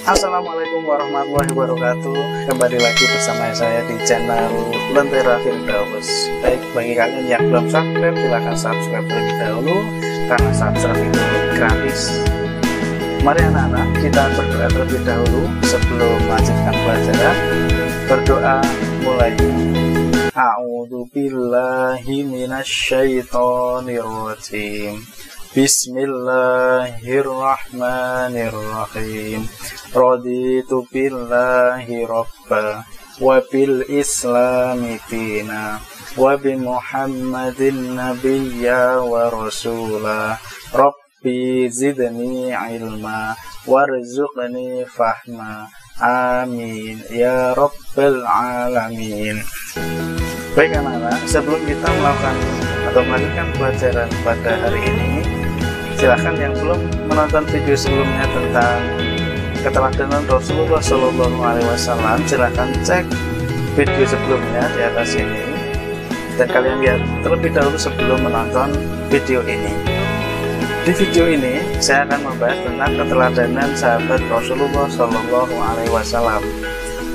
Assalamualaikum warahmatullahi wabarakatuh. Kembali lagi bersama saya di channel Lentera Firdaus. Baik, bagi kalian yang belum subscribe, silahkan subscribe terlebih dahulu karena subscribe itu gratis. Mari anak-anak, kita berdoa terlebih dahulu sebelum melanjutkan pelajaran. Berdoa mulai. A'udzubillahi minasyaitonirrajim. Bismillahirrahmanirrahim. Raditu billahi rabba wa bil islami dina wa bi muhammadin nabiyya wa rasula. Rabbi zidni ilma warzuqni fahma. Amin ya rabbal alamin. Baik anak-anak, sebelum kita melakukan atau melanjutkan pelajaran pada hari ini, silahkan yang belum menonton video sebelumnya tentang keteladanan Rasulullah SAW, silahkan cek video sebelumnya di atas ini dan kalian lihat terlebih dahulu sebelum menonton video ini. Di video ini saya akan membahas tentang keteladanan sahabat Rasulullah SAW.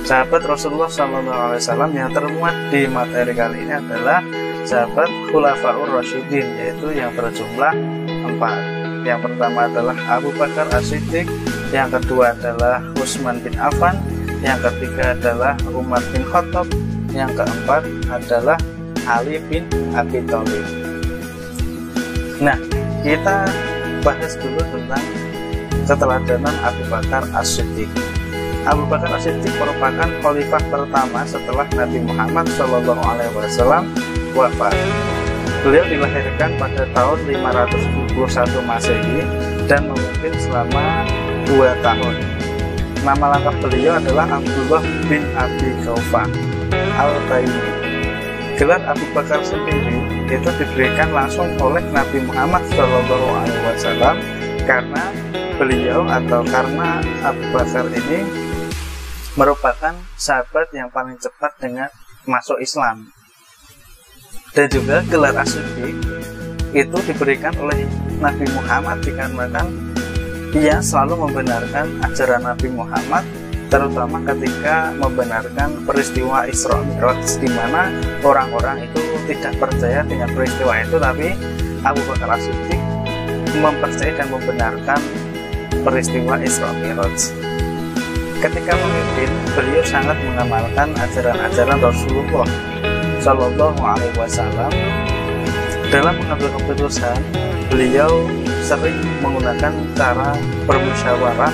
Sahabat Rasulullah SAW yang termuat di materi kali ini adalah sahabat Khulafaur Rasyidin, yaitu yang berjumlah 4. Yang pertama adalah Abu Bakar As-Siddiq, yang kedua adalah Utsman bin Affan, yang ketiga adalah Umar bin Khattab, yang keempat adalah Ali bin Abi Thalib. Nah, kita bahas dulu tentang keteladanan Abu Bakar As-Siddiq. Abu Bakar As-Siddiq merupakan khalifah pertama setelah Nabi Muhammad SAW wafat. Beliau dilahirkan pada tahun 571 Masehi dan memimpin selama 2 tahun. Nama lengkap beliau adalah Abdullah bin Abi Qaufah Al-Taimi. Gelar Abu Bakar sendiri itu diberikan langsung oleh Nabi Muhammad SAW karena beliau atau karena Abu Bakar ini merupakan sahabat yang paling cepat dengan masuk Islam. Dan juga gelar As-Siddiq itu diberikan oleh Nabi Muhammad dikarenakan ia selalu membenarkan ajaran Nabi Muhammad, terutama ketika membenarkan peristiwa Isra Mi'raj, di mana orang-orang itu tidak percaya dengan peristiwa itu, tapi Abu Bakar As-Siddiq mempercayai dan membenarkan peristiwa Isra Mi'raj. Ketika memimpin, beliau sangat mengamalkan ajaran-ajaran Rasulullah Shallallahu Alaihi Wasallam. Dalam mengambil keputusan, beliau sering menggunakan cara bermusyawarah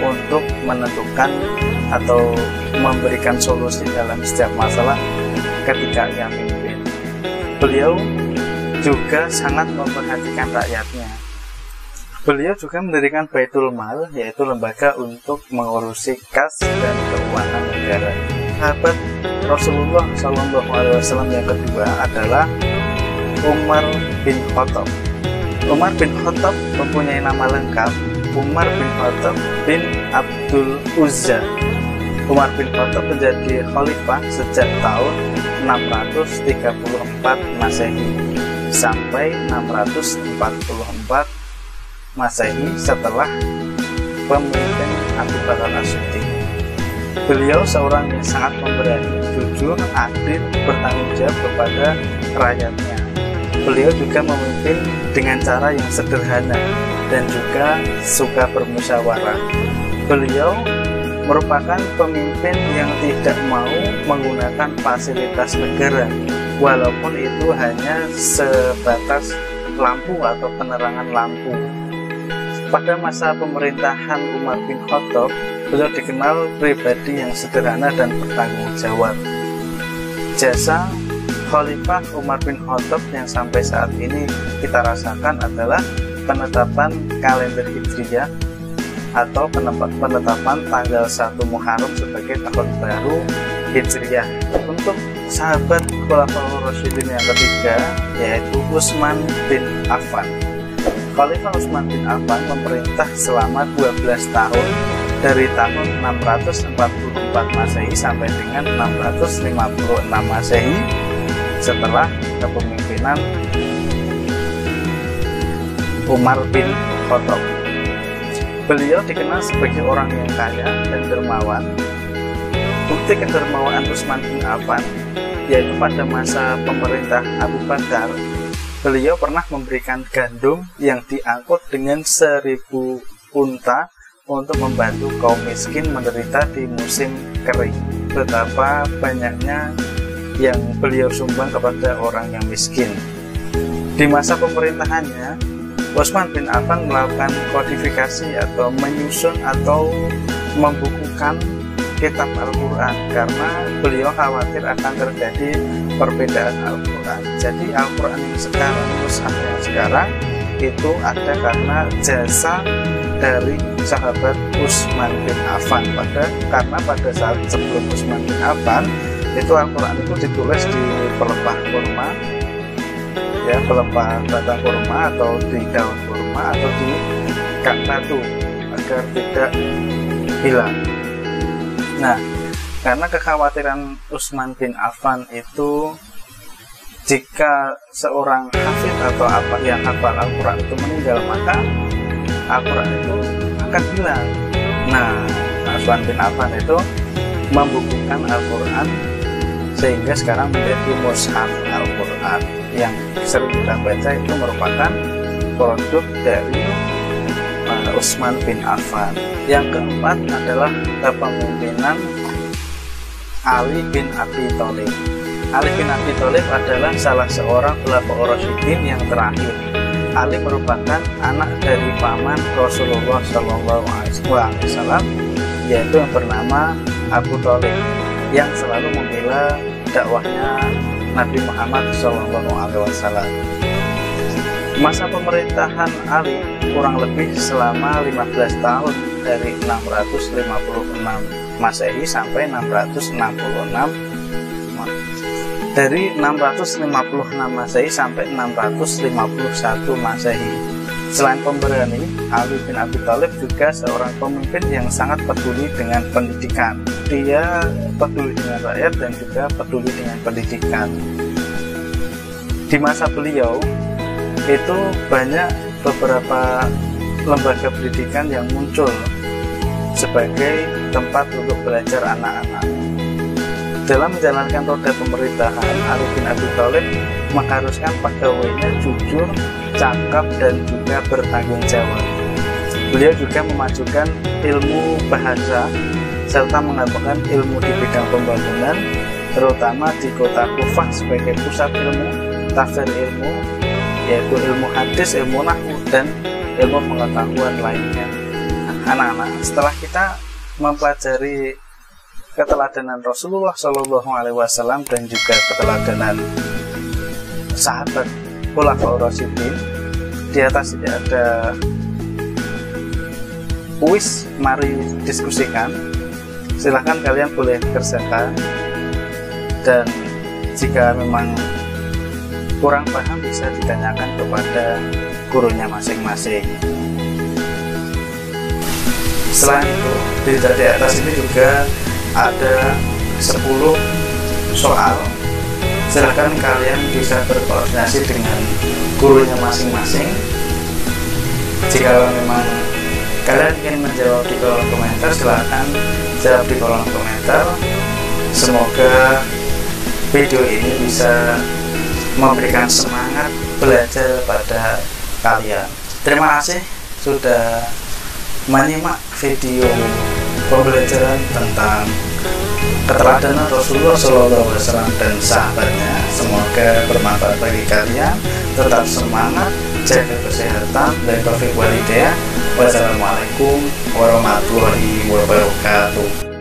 untuk menentukan atau memberikan solusi dalam setiap masalah ketika ia memimpin. Beliau juga sangat memperhatikan rakyatnya. Beliau juga mendirikan Baitul Mal, yaitu lembaga untuk mengurusi kas dan keuangan negara. Sahabat Rasulullah SAW yang kedua adalah Umar bin Khattab. Umar bin Khattab mempunyai nama lengkap Umar bin Khattab bin Abdul Uzza. Umar bin Khattab menjadi khalifah sejak tahun 634 Masehi sampai 644 Masehi setelah pemimpin Abu Bakar As-Siddiq. Beliau seorang yang sangat pemberani, jujur, adil, bertanggung jawab kepada rakyatnya. Beliau juga memimpin dengan cara yang sederhana dan juga suka bermusyawarah. Beliau merupakan pemimpin yang tidak mau menggunakan fasilitas negara, walaupun itu hanya sebatas lampu atau penerangan lampu. Pada masa pemerintahan Umar bin Khattab, beliau dikenal pribadi yang sederhana dan bertanggung jawab. Jasa Khalifah Umar bin Khattab yang sampai saat ini kita rasakan adalah penetapan kalender Hijriyah atau penetapan tanggal 1 Muharram sebagai tahun baru Hijriyah. Untuk sahabat Khulafaur Rasyidin yang ketiga yaitu Utsman bin Affan. Khalifah Utsman bin Affan memerintah selama 12 tahun dari tahun 644 Masehi sampai dengan 656 Masehi setelah kepemimpinan Umar bin Khattab. Beliau dikenal sebagai orang yang kaya dan dermawan. Bukti kedermawaan Utsman bin Affan yaitu pada masa pemerintah Abu Bakar, beliau pernah memberikan gandum yang diangkut dengan 1000 unta untuk membantu kaum miskin menderita di musim kering. Betapa banyaknya yang beliau sumbang kepada orang yang miskin. Di masa pemerintahannya, Utsman bin Affan melakukan kodifikasi atau menyusun atau membukukan kitab Al-Quran karena beliau khawatir akan terjadi perbedaan Al-Quran. Jadi Al-Quran yang sekarang, mushaf yang sekarang itu ada karena jasa dari sahabat Utsman bin Affan. Karena pada saat sebelum Utsman bin Affan itu Al-Quran itu ditulis di pelepah kurma, ya, pelepah batang kurma atau di daun kurma atau di kak batu agar tidak hilang. Nah, karena kekhawatiran Utsman bin Affan itu jika seorang hafid atau apa yang hafal Al-Quran itu meninggal, maka Al-Quran itu akan hilang. Nah, Utsman bin Affan itu membukukan Al-Quran sehingga sekarang menjadi mushaf Al-Quran yang sering kita baca itu merupakan produk dari Utsman bin Affan. Yang keempat adalah kepemimpinan Ali bin Abi Thalib. Ali bin Abi Thalib adalah salah seorang khulafaur rasyidin yang terakhir. Ali merupakan anak dari paman Rasulullah SAW, yaitu yang bernama Abu Thalib, yang selalu membela dakwahnya Nabi Muhammad SAW. Masa pemerintahan Ali kurang lebih selama 15 tahun dari 656 Masehi sampai 666 Masehi sampai 651 Masehi. Selain pemberani, Ali bin Abi Thalib juga seorang pemimpin yang sangat peduli dengan pendidikan. Dia peduli dengan rakyat dan juga peduli dengan pendidikan. Di masa beliau itu banyak beberapa lembaga pendidikan yang muncul sebagai tempat untuk belajar anak-anak. Dalam menjalankan roda pemerintahan, Ali bin Abi Thalib mengharuskan pegawainya jujur, cakap, dan juga bertanggung jawab. Beliau juga memajukan ilmu bahasa serta mengembangkan ilmu di bidang pembangunan, terutama di kota Kufah sebagai pusat ilmu, tafsir ilmu, yaitu ilmu hadis, ilmu nahwu, dan ilmu pengetahuan lainnya. Anak-anak, setelah kita mempelajari keteladanan Rasulullah SAW dan juga keteladanan sahabat khulafaur rasyidin, di atas ini ada kuis, mari diskusikan. Silahkan kalian boleh kerjakan, dan jika memang kurang paham bisa ditanyakan kepada gurunya masing-masing. Selain itu, di atas ini juga ada 10 soal. Silahkan kalian bisa berkoordinasi dengan gurunya masing-masing. Jika memang kalian ingin menjawab di kolom komentar, silahkan jawab di kolom komentar. Semoga video ini bisa memberikan semangat belajar pada kalian. Terima kasih sudah menyimak video pembelajaran tentang keteladanan Rasulullah SAW dan sahabatnya. Semoga bermanfaat bagi kalian. Tetap semangat, jaga kesehatan, dan taufik walhidayah. Wassalamualaikum warahmatullahi wabarakatuh.